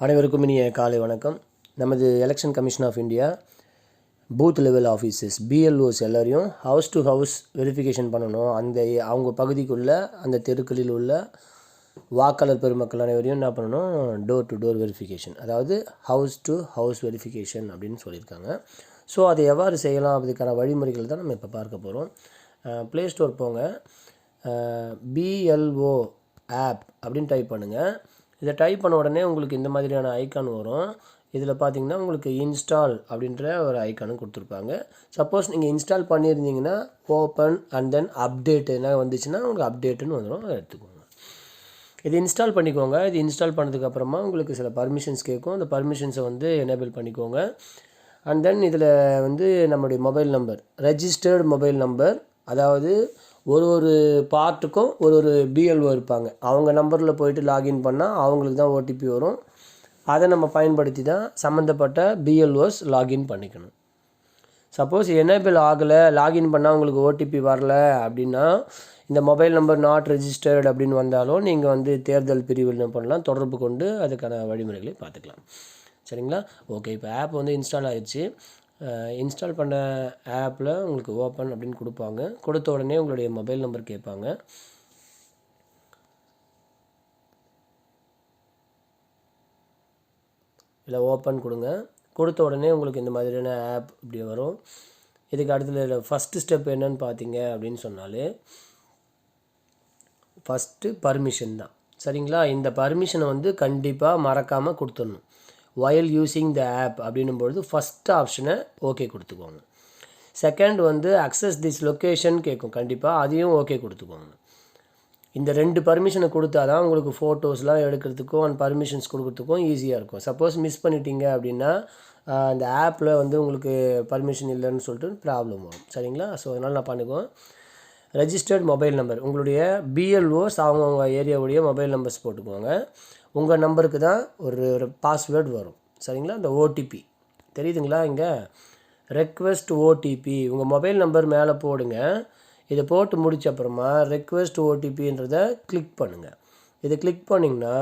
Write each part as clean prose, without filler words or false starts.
அனைவருக்கும் இனிய காலை வணக்கம். நமது election commission of India booth level officers BLOs எல்லோரையும் ஹவுஸ் டு ஹவுஸ் வெரிஃபிகேஷன் பண்ணணும். அவங்க பகுதிக்குள்ள அந்த தெருக்களில் உள்ள வாக்காளர் பெருமக்கள் அனைவரையும் என்ன பண்ணணும், டோர் டு டோர் வெரிஃபிகேஷன், அதாவது ஹவுஸ் டு ஹவுஸ் வெரிஃபிகேஷன் அப்படின்னு சொல்லியிருக்காங்க. ஸோ அதை எவ்வாறு செய்யலாம், அதுக்கான வழிமுறைகள் தான் நம்ம இப்போ பார்க்க போகிறோம். ப்ளே ஸ்டோர் போங்க, பிஎல்ஓ ஆப் அப்படின்னு டைப் பண்ணுங்கள். இதை டைப் பண்ண உடனே உங்களுக்கு இந்த மாதிரியான ஐக்கான் வரும். இதில் பார்த்தீங்கன்னா உங்களுக்கு இன்ஸ்டால் அப்படின்ற ஒரு ஐக்கானும் கொடுத்துருப்பாங்க. சப்போஸ் நீங்கள் இன்ஸ்டால் பண்ணியிருந்தீங்கன்னா ஓப்பன் அண்ட் தென் அப்டேட் என்ன வந்துச்சுன்னா உங்களுக்கு அப்டேட்டுன்னு வந்துடும், அதை எடுத்துக்கோங்க. இது இன்ஸ்டால் பண்ணிக்கோங்க. இது இன்ஸ்டால் பண்ணதுக்கப்புறமா உங்களுக்கு சில பர்மிஷன்ஸ் கேட்கும். அந்த பர்மிஷன்ஸை வந்து எனேபிள் பண்ணிக்கோங்க. அண்ட் தென் இதில் வந்து நம்முடைய mobile number, registered mobile number, அதாவது ஒரு பார்ட்டுக்கும் ஒரு பிஎல்ஓ இருப்பாங்க. அவங்க நம்பரில் போய்ட்டு லாகின் பண்ணால் அவங்களுக்கு தான் ஓடிபி வரும். அதை நம்ம பயன்படுத்தி தான் சம்மந்தப்பட்ட பிஎல்ஓஸ் லாகின் பண்ணிக்கணும். சப்போஸ் எனேபிள் ஆகலை, லாகின் பண்ணால் உங்களுக்கு ஓடிபி வரல அப்படின்னா, இந்த மொபைல் நம்பர் நாட் ரெஜிஸ்டர்டு அப்படின்னு வந்தாலும் நீங்கள் வந்து தேர்தல் பிரிவில் என்ன பண்ணலாம், தொடர்பு கொண்டு அதுக்கான வழிமுறைகளை பார்த்துக்கலாம். சரிங்களா? ஓகே, இப்போ ஆப் வந்து இன்ஸ்டால் ஆகிடுச்சு. இன்ஸ்டால் பண்ண ஆப்பில் உங்களுக்கு ஓப்பன் அப்படின்னு கொடுப்பாங்க. கொடுத்த உடனே உங்களுடைய மொபைல் நம்பர் கேட்பாங்க. இல்லை ஓப்பன் கொடுங்க. கொடுத்த உடனே உங்களுக்கு இந்த மாதிரியான ஆப் இப்படி வரும். இதுக்கு அடுத்தது ஃபஸ்ட்டு ஸ்டெப் என்னன்னு பார்த்தீங்க அப்படின்னு சொன்னாலே ஃபஸ்ட்டு பர்மிஷன் தான். சரிங்களா? இந்த பர்மிஷனை வந்து கண்டிப்பாக மறக்காமல் கொடுத்துடணும். while யூஸிங் த ஆப் அப்படின்னும் பொழுது ஃபஸ்ட் ஆப்ஷனை ஓகே கொடுத்துக்கோங்க. செகண்ட் வந்து அக்சஸ் திஸ் லொக்கேஷன் கேட்கும், கண்டிப்பாக அதையும் ஓகே கொடுத்துக்கோங்க. இந்த 2 பர்மிஷனை கொடுத்தா தான் உங்களுக்கு ஃபோட்டோஸ்லாம் எடுக்கிறதுக்கும் அண்ட் பர்மிஷன்ஸ் கொடுக்கறதுக்கும் ஈஸியாக இருக்கும். சப்போஸ் மிஸ் பண்ணிட்டீங்க அப்படின்னா அந்த ஆப்பில் வந்து உங்களுக்கு பர்மிஷன் இல்லைன்னு சொல்லிட்டு ப்ராப்ளம் வரும். சரிங்களா? ஸோ அதனால் நான் பண்ணிக்குவோம். ரெஜிஸ்டர்ட் மொபைல் நம்பர், உங்களுடைய பிஎல்ஓஸ் அவங்கவுங்க ஏரியாவுடைய மொபைல் நம்பர்ஸ் போட்டுக்கோங்க. உங்கள் நம்பருக்கு தான் ஒரு பாஸ்வேர்டு வரும். சரிங்களா? இந்த ஓடிபி தெரியுதுங்களா? இங்கே ரெக்வெஸ்ட் ஓடிபி உங்கள் மொபைல் நம்பர் மேலே போடுங்க. இதை போட்டு முடித்த அப்புறமா ரெக்வெஸ்ட் ஓடிபின்றதை கிளிக் பண்ணுங்கள். இதை கிளிக் பண்ணிங்கன்னா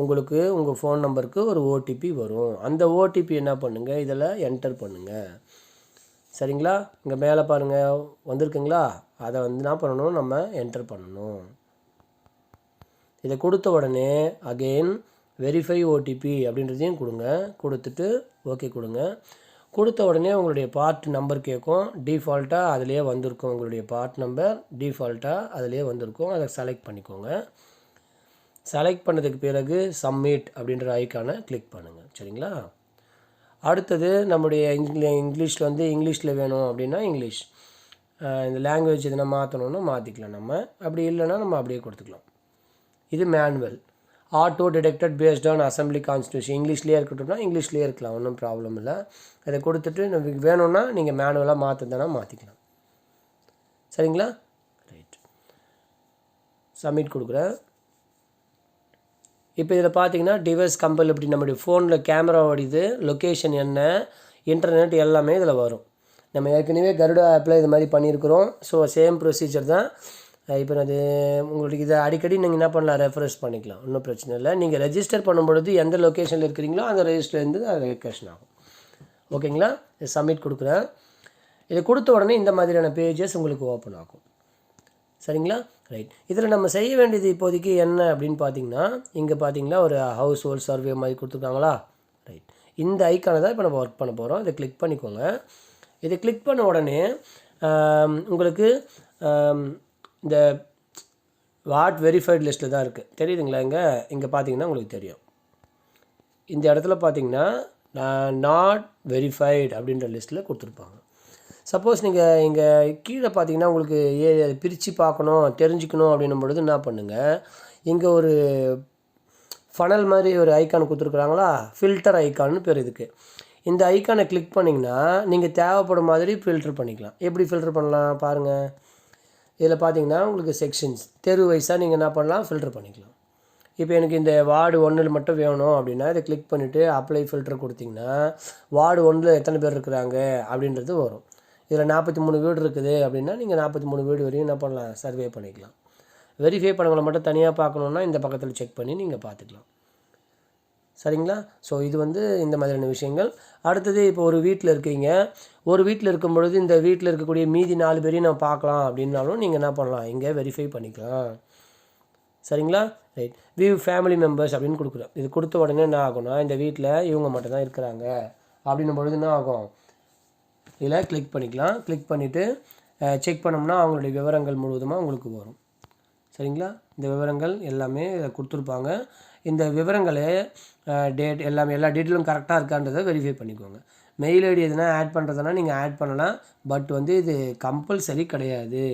உங்களுக்கு உங்கள் ஃபோன் நம்பருக்கு ஒரு ஓடிபி வரும். அந்த ஓடிபி என்ன பண்ணுங்கள், இதில் என்டர் பண்ணுங்கள். சரிங்களா? இங்கே மேலே பாருங்கள் வந்திருக்குங்களா? அதை வந்து என்ன பண்ணணும், நம்ம என்டர் பண்ணணும். இதை கொடுத்த உடனே அகெயின் வெரிஃபை ஓடிபி அப்படின்றதையும் கொடுங்க. கொடுத்துட்டு ஓகே கொடுங்க. கொடுத்த உடனே உங்களுடைய பார்ட் நம்பர் கேட்கும். டிஃபால்ட்டாக அதிலே வந்திருக்கும். உங்களுடைய பார்ட் நம்பர் டிஃபால்ட்டாக அதிலே வந்திருக்கும். அதை செலக்ட் பண்ணிக்கோங்க. செலக்ட் பண்ணதுக்கு பிறகு சப்மிட் அப்படின்ற ஐக்கானை கிளிக் பண்ணுங்கள். சரிங்களா? அடுத்தது நம்முடைய இங்கிலீஷில் வந்து இங்கிலீஷில் வேணும் அப்படின்னா இங்கிலீஷ், இந்த லாங்குவேஜ் எதுனா மாற்றணுன்னா மாற்றிக்கலாம். நம்ம அப்படி இல்லைன்னா நம்ம அப்படியே கொடுத்துக்கலாம். இது manual, auto detected based on assembly constitution. இங்கிலீஷ்லேயே இருக்கட்டும்னா இங்கிலீஷ்லேயே இருக்கலாம், ஒன்றும் ப்ராப்ளம் இல்லை. அதை கொடுத்துட்டு நமக்கு வேணும்னா நீங்கள் மேனுவலாக மாற்றுறதுனா மாற்றிக்கலாம். சரிங்களா? ரைட், சப்மிட் கொடுக்குறேன். இப்போ இதில் பார்த்தீங்கன்னா டிவைஸ் கம்பேலபிலிட்டி, நம்முடைய ஃபோனில் கேமராவோடையது, லொக்கேஷன் என்ன, இன்டர்நெட் எல்லாமே இதில் வரும். நம்ம ஏற்கனவே கருடா ஆப்பில் இது மாதிரி பண்ணியிருக்கிறோம். ஸோ சேம் ப்ரொசீஜர் தான். இப்போ அது உங்களுக்கு இதை அடிக்கடி நீங்கள் என்ன பண்ணலாம், ரெஃப்ரெஷ் பண்ணிக்கலாம், ஒன்றும் பிரச்சனை இல்லை. நீங்கள் ரெஜிஸ்டர் பண்ணும்பொழுது எந்த லொக்கேஷனில் இருக்கிறீங்களோ அந்த ரெஜிஸ்டர்லேருந்து அது ரெஜிஸ்ட்ரேஷன் ஆகும். ஓகேங்களா? சப்மிட் கொடுக்குறேன். இதை கொடுத்த உடனே இந்த மாதிரியான பேஜஸ் உங்களுக்கு ஓப்பன் ஆகும். சரிங்களா? ரைட், இதில் நம்ம செய்ய வேண்டியது இப்போதைக்கு என்ன அப்படின்னு பார்த்தீங்கன்னா, இங்கே பார்த்தீங்களா ஒரு ஹவுஸ் ஹோல்ட் சர்வே மாதிரி கொடுத்துருக்காங்களா? ரைட், இந்த ஐக்கானை தான் இப்போ நம்ம ஒர்க் பண்ண போகிறோம். இதை கிளிக் பண்ணிக்கோங்க. இதை கிளிக் பண்ண உடனே உங்களுக்கு இந்த வாட் வெரிஃபைடு லிஸ்ட்டில் தான் இருக்குது, தெரியுதுங்களா? இங்கே பார்த்தீங்கன்னா உங்களுக்கு தெரியும். இந்த இடத்துல பார்த்தீங்கன்னா நாட் வெரிஃபைடு அப்படின்ற லிஸ்ட்டில் கொடுத்துருப்பாங்க. சப்போஸ் நீங்கள் இங்கே கீழே பார்த்தீங்கன்னா உங்களுக்கு பிரித்து பார்க்கணும், தெரிஞ்சுக்கணும் அப்படின்னும் பொழுது என்ன பண்ணுங்கள், இங்கே ஒரு ஃபனல் மாதிரி ஒரு ஐக்கான் கொடுத்துருக்குறாங்களா, ஃபில்டர் ஐக்கான்னு பேர் இதுக்கு. இந்த ஐக்கானை கிளிக் பண்ணிங்கன்னா நீங்கள் தேவைப்படும் மாதிரி ஃபில்டர் பண்ணிக்கலாம். எப்படி ஃபில்டர் பண்ணலாம் பாருங்கள். இதில் பார்த்தீங்கன்னா உங்களுக்கு செக்ஷன்ஸ் தெரு வைஸாக நீங்கள் என்ன பண்ணலாம், ஃபில்டர் பண்ணிக்கலாம். இப்போ எனக்கு இந்த வார்டு 1 மட்டும் வேணும் அப்படின்னா இதை கிளிக் பண்ணிவிட்டு அப்ளை ஃபில்டர் கொடுத்திங்கன்னா வார்டு 1 எத்தனை பேர் இருக்கிறாங்க அப்படின்றது வரும். இதில் 43 வீடு இருக்குது அப்படின்னா நீங்கள் 43 வீடு வரையும் என்ன பண்ணலாம், சர்வே பண்ணிக்கலாம். வெரிஃபை பண்ணவங்களை மட்டும் தனியாக பார்க்கணுன்னா இந்த பக்கத்தில் செக் பண்ணி நீங்கள் பார்த்துக்கலாம். சரிங்களா? ஸோ இது வந்து இந்த மாதிரியான விஷயங்கள். அடுத்தது இப்போ ஒரு வீட்டில் இருக்கீங்க, ஒரு வீட்டில் இருக்கும் பொழுது இந்த வீட்டில் இருக்கக்கூடிய மீதி 4 பேரையும் நான் பார்க்கலாம் அப்படின்னாலும் நீங்கள் என்ன பண்ணலாம், இங்கே வெரிஃபை பண்ணிக்கலாம். சரிங்களா? ரைட். வியூ ஃபேமிலி மெம்பர்ஸ் அப்படின்னு கொடுக்குறோம். இது கொடுத்த உடனே என்ன ஆகும்னா, இந்த வீட்டில் இவங்க மட்டும் தான் இருக்கிறாங்க அப்படின்னும் பொழுது என்ன ஆகும், இதில் கிளிக் பண்ணிக்கலாம். கிளிக் பண்ணிவிட்டு செக் பண்ணோம்னா அவங்களுடைய விவரங்கள் முழுவதுமாக உங்களுக்கு வரும். சரிங்களா? இந்த விவரங்கள் எல்லாமே கொடுத்துருப்பாங்க. இந்த விவரங்களை டேட் எல்லாமே எல்லா டீட்டெயிலும் கரெக்டாக இருக்கான்றதை வெரிஃபை பண்ணிக்கோங்க. மெயில் ஐடி எதுனா ஆட் பண்ணுறதுனா நீங்கள் ஆட் பண்ணலாம். பட் வந்து இது கம்பல்சரி கிடையாது.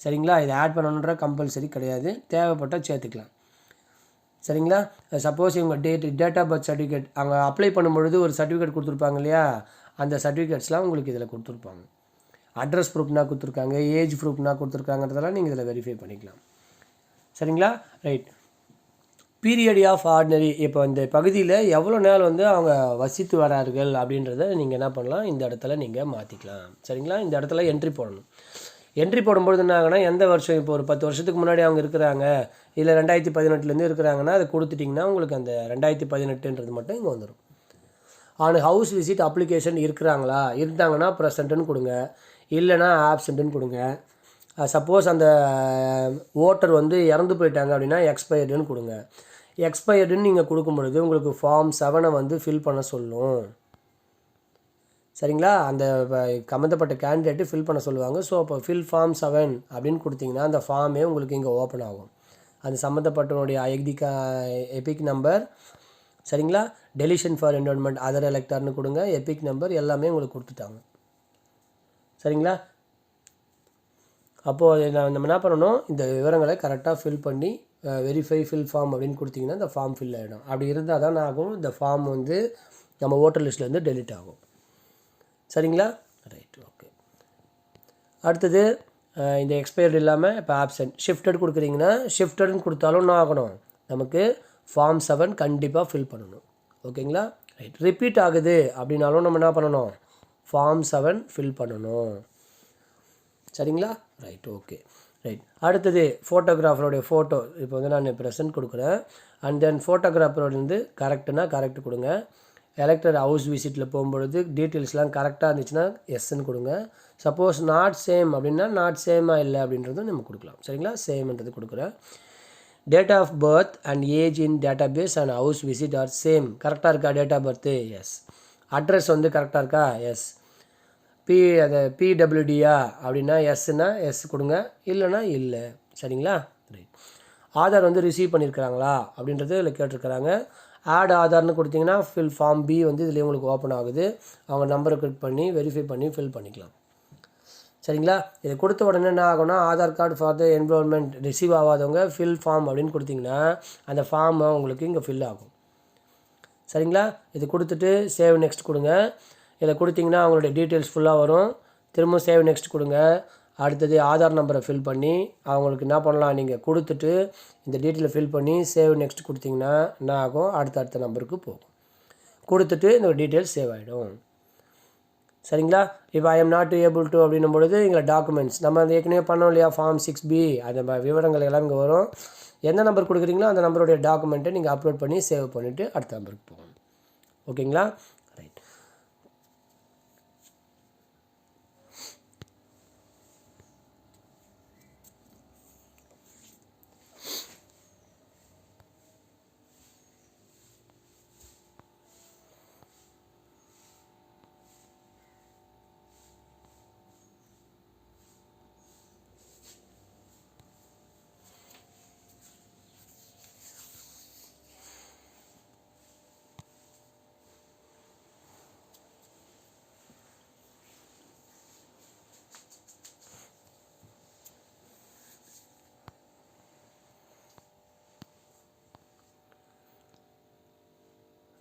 சரிங்களா? இதை ஆட் பண்ணணுன்ற கம்பல்சரி கிடையாது. தேவைப்பட்டால் சேர்த்துக்கலாம். சரிங்களா? சப்போஸ் இவங்க டேட் ஆஃப் பர்த் சர்டிஃபிகேட் அங்கே அப்ளை பண்ணும்பொழுது ஒரு சர்டிஃபிகேட் கொடுத்துருப்பாங்க இல்லையா, அந்த சர்டிஃபிகேட்ஸ்லாம் உங்களுக்கு இதில் கொடுத்துருப்பாங்க. அட்ரஸ் ப்ரூஃப்னா கொடுத்துருக்காங்க, ஏஜ் ப்ரூஃப்னா கொடுத்துருக்காங்கன்றதெல்லாம் நீங்கள் இதில் வெரிஃபை பண்ணிக்கலாம். சரிங்களா? ரைட். பீரியட் ஆஃப் ஆர்டினரி, இப்போ இந்த பகுதியில் எவ்வளோ நாள் வந்து அவங்க வசித்து வரார்கள் அப்படின்றத நீங்கள் என்ன பண்ணலாம், இந்த இடத்துல நீங்கள் மாற்றிக்கலாம். சரிங்களா? இந்த இடத்துல என்ட்ரி போடணும். என்ட்ரி போடும்பொழுது என்ன ஆகுனா, எந்த வருஷம் இப்போ ஒரு 10 வருஷத்துக்கு முன்னாடி அவங்க இருக்கிறாங்க, இல்லை 2018 இருக்கிறாங்கன்னா அதை கொடுத்துட்டிங்கன்னா உங்களுக்கு அந்த 2018 மட்டும் இங்கே வந்துடும். ஆன் ஹவுஸ் விசிட் அப்ளிகேஷன் இருக்கிறாங்களா, இருந்தாங்கன்னா ப்ரெசண்ட்டுன்னு கொடுங்க, இல்லைனா ஆப்சண்ட்டுன்னு கொடுங்க. சப்போஸ் அந்த ஓட்டர் வந்து இறந்து போயிட்டாங்க அப்படின்னா எக்ஸ்பயர்டுன்னு கொடுங்க. எக்ஸ்பயர்டுன்னு நீங்கள் கொடுக்கும் பொழுது உங்களுக்கு ஃபார்ம் 7 வந்து ஃபில் பண்ண சொல்லும். சரிங்களா? அந்த சம்மந்தப்பட்ட கேண்டிடேட்டு ஃபில் பண்ண சொல்லுவாங்க. ஸோ அப்போ ஃபில் ஃபார்ம் 7 அப்படின்னு கொடுத்தீங்கன்னா அந்த ஃபார்மே உங்களுக்கு இங்கே ஓப்பன் ஆகும். அது சம்மந்தப்பட்டனுடைய எபிக் நம்பர், சரிங்களா, டெலிஷன் ஃபார் என்ரோல்மெண்ட் அதர் எலெக்டர்னு கொடுங்க, எபிக் நம்பர் எல்லாமே உங்களுக்கு கொடுத்துட்டாங்க. சரிங்களா? அப்போது நம்ம என்ன பண்ணணும், இந்த விவரங்களை கரெக்டாக ஃபில் பண்ணி வெரிஃபை ஃபில் ஃபார்ம் அப்படின்னு கொடுத்தீங்கன்னா இந்த ஃபார்ம் ஃபில் ஆகிடும். அப்படி இருந்தால் தான் ஆகும், இந்த ஃபார்ம் வந்து நம்ம ஓட்டர் லிஸ்ட்லேருந்து டெலிட் ஆகும். சரிங்களா? ரைட். ஓகே. அடுத்தது இந்த எக்ஸ்பயர்டு இல்லாமல் இப்போ ஆப்சன்ட் ஷிஃப்டட் கொடுக்குறீங்கன்னா ஷிஃப்டட்னு கொடுத்தாலும் என்ன ஆகணும், நமக்கு ஃபார்ம் 7 கண்டிப்பாக ஃபில் பண்ணணும். ஓகேங்களா? ரைட். ரிப்பீட் ஆகுது அப்படின்னாலும் நம்ம என்ன பண்ணணும், ஃபார்ம் 7 ஃபில் பண்ணணும். சரிங்களா? ரைட். ஓகே. ரைட். அடுத்தது ஃபோட்டோகிராஃபருடைய ஃபோட்டோ இப்போ வந்து நான் ப்ரெசென்ட் கொடுக்குறேன். அண்ட் தென் ஃபோட்டோகிராஃபரோட கரெக்டுனா கரெக்ட் கொடுங்க. எலெக்டர் ஹவுஸ் விசிட்டில் போகும்பொழுது டீட்டெயில்ஸ்லாம் கரெக்டாக இருந்துச்சுன்னா எஸ்ன்னு கொடுங்க. சப்போஸ் நாட் சேம் அப்படின்னா நாட் சேமாக இல்லை அப்படின்றதும் நம்ம கொடுக்கலாம். சரிங்களா? சேம்ன்றது கொடுக்குறேன். Date of birth and age in database and house visit are same. கரெக்டாக இருக்கா date of birth? Yes. Address வந்து கரெக்டாக இருக்கா? எஸ். அந்த பிடபிள்யூடியா அப்படின்னா எஸ்ன்னா எஸ் கொடுங்க, இல்லைனா இல்லை. சரிங்களா? ரைட். ஆதார் வந்து ரிசீவ் பண்ணியிருக்கிறாங்களா அப்படின்றது இதில் கேட்டிருக்கிறாங்க. ஆட் ஆதார்னு கொடுத்தீங்கன்னா ஃபில் ஃபார்ம் பி வந்து இதில் உங்களுக்கு ஓப்பன் ஆகுது. அவங்க நம்பரை கிளிக் பண்ணி வெரிஃபை பண்ணி ஃபில் பண்ணிக்கலாம். சரிங்களா? இதை கொடுத்த உடனே என்ன ஆகும்னா, Aadhaar card for the enrolment receive ஆகாதவங்க ஃபில் ஃபார்ம் அப்படின்னு கொடுத்தீங்கன்னா அந்த ஃபார்மை உங்களுக்கு இங்கே ஃபில் ஆகும். சரிங்களா? இது கொடுத்துட்டு சேவ் நெக்ஸ்ட் கொடுங்க. இதில் கொடுத்தீங்கன்னா அவங்களுடைய டீட்டெயில்ஸ் ஃபுல்லாக வரும். திரும்ப சேவ் நெக்ஸ்ட் கொடுங்க. அடுத்தது ஆதார் நம்பரை ஃபில் பண்ணி அவங்களுக்கு என்ன பண்ணலாம், நீங்கள் கொடுத்துட்டு இந்த டீட்டெயிலை ஃபில் பண்ணி சேவ் நெக்ஸ்ட் கொடுத்தீங்கன்னா என்ன ஆகும், அடுத்த நம்பருக்கு போகும். கொடுத்துட்டு இந்த டீட்டெயில்ஸ் சேவ் ஆகிடும். சரிங்களா? இப்போ I am not able to அப்படின்னும் பொழுது எங்களை டாக்குமெண்ட்ஸ் நம்ம அது ஏற்கனவே பண்ணோம் இல்லையா, ஃபார்ம் 6B, அந்த விவரங்கள் எல்லாம் இங்கே வரும். எந்த நம்பர் கொடுக்குறீங்களோ அந்த நம்பருடைய டாக்குமெண்ட்டை நீங்கள் அப்லோட் பண்ணி சேவ் பண்ணிவிட்டு அடுத்த நம்பருக்கு போகணும். ஓகேங்களா? ரைட்.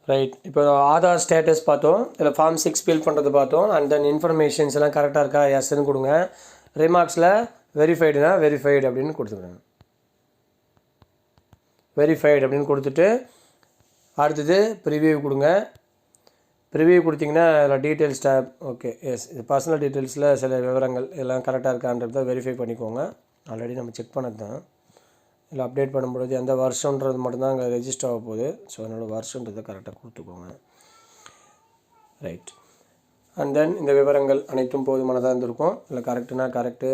ரைட். இப்போ ஆதார் ஸ்டேட்டஸ் பார்த்தோம், இதில் ஃபார்ம் 6 ஃபில் பண்ணுறது பார்த்தோம். அண்ட் தென் இன்ஃபர்மேஷன்ஸ் எல்லாம் கரெக்டாக இருக்கா, எஸ்ன்னு கொடுங்க. ரிமார்க்ஸில் வெரிஃபைடுனா வெரிஃபைடு அப்படின்னு கொடுத்துருங்க. வெரிஃபைடு அப்படின்னு கொடுத்துட்டு அடுத்தது ப்ரிவியூ கொடுங்க. ப்ரிவியூ கொடுத்தீங்கன்னா அதில் டீட்டெயில்ஸ் டேப். Okay, yes. இது பர்சனல் டீட்டெயில்ஸில் சில விவரங்கள் எல்லாம் கரெக்டாக இருக்கான்றதை வெரிஃபை பண்ணிக்கோங்க. ஆல்ரெடி நம்ம செக் பண்ணது தான். இல்லை அப்டேட் பண்ணும்பொழுது எந்த வருஷன்றது மட்டும்தான் அங்கே ரெஜிஸ்டர் ஆக போகுது. ஸோ அதனால் வருஷன்றதை கரெக்டாக கொடுத்துக்கோங்க. ரைட். அண்ட் தென் இந்த விவரங்கள் அனைத்தும் போதுமானதாக இருந்திருக்கும். இல்லை கரெக்டுனா கரெக்டு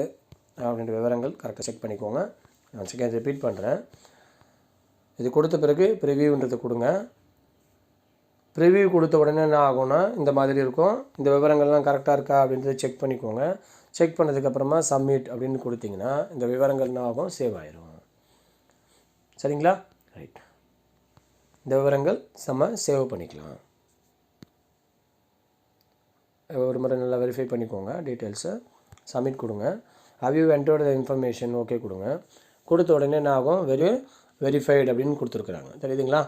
அப்படின்ற விவரங்கள் கரெக்டாக செக் பண்ணிக்கோங்க. நான் செகண்ட் ரிப்பீட் பண்ணுறேன். இது கொடுத்த பிறகு ப்ரிவியூன்றதை கொடுங்க. ப்ரிவியூ கொடுத்த உடனே என்ன ஆகும்னா இந்த மாதிரி இருக்கும். இந்த விவரங்கள்லாம் கரெக்டாக இருக்கா அப்படின்றத செக் பண்ணிக்கோங்க. செக் பண்ணதுக்கப்புறமா சப்மிட் அப்படின்னு கொடுத்தீங்கன்னா இந்த விவரங்கள் என்ன ஆகும், சேவ் ஆயிரும். சரிங்களா? ரைட். இந்த விவரங்கள் சேவ் பண்ணிக்கலாம். ஒரு முறை நல்லா வெரிஃபை பண்ணிக்கோங்க டீட்டெயில்ஸை. சப்மிட் கொடுங்க. How you entered the information okay கொடுங்க. கொடுத்த உடனே என்ன ஆகும், வெரிஃபைடு அப்படின்னு கொடுத்துருக்குறாங்க. தெரியுதுங்களா?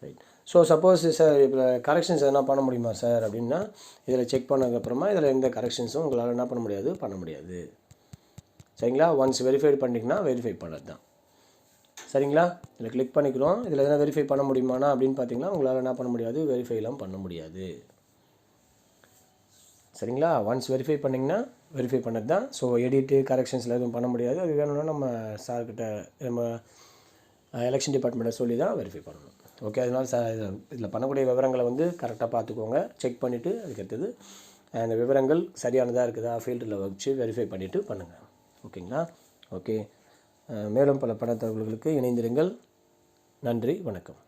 ரைட். ஸோ சப்போஸ் சார் இப்போ கரெக்ஷன்ஸ் எதனா பண்ண முடியுமா சார் அப்படின்னா, இதில் செக் பண்ணதுக்கப்புறமா இதில் எந்த கரெக்ஷன்ஸும் உங்களால் என்ன பண்ண முடியாது, பண்ண முடியாது. சரிங்களா? ஒன்ஸ் வெரிஃபைடு பண்ணிங்கன்னா வெரிஃபை பண்ணது தான். சரிங்களா? இதில் கிளிக் பண்ணிக்கிறோம். இதில் எதனா வெரிஃபை பண்ண முடியுமானா அப்படின்னு பார்த்தீங்கன்னா உங்களால் என்ன பண்ண முடியாது, வெரிஃபைலாம் பண்ண முடியாது. சரிங்களா? ஒன்ஸ் வெரிஃபை பண்ணிங்கன்னா வெரிஃபை பண்ணது தான். ஸோ எடிட்டு கரெக்ஷன்ஸில் எதுவும் பண்ண முடியாது. அது வேணும்னா நம்ம சார்கிட்ட நம்ம எலெக்ஷன் டிபார்ட்மெண்ட்டை சொல்லி தான் வெரிஃபை பண்ணணும். ஓகே. அதனால் இதில் பண்ணக்கூடிய விவரங்களை வந்து கரெக்டாக பார்த்துக்கோங்க. செக் பண்ணிவிட்டு அதுக்கடுத்தது அந்த விவரங்கள் சரியானதாக இருக்குதா ஃபீல்டில் வச்சு வெரிஃபை பண்ணிவிட்டு பண்ணுங்கள். ஓகேங்களா? ஓகே. மேலும் பல பண தகவல்களுக்கு இணைந்திருங்கள். நன்றி, வணக்கம்.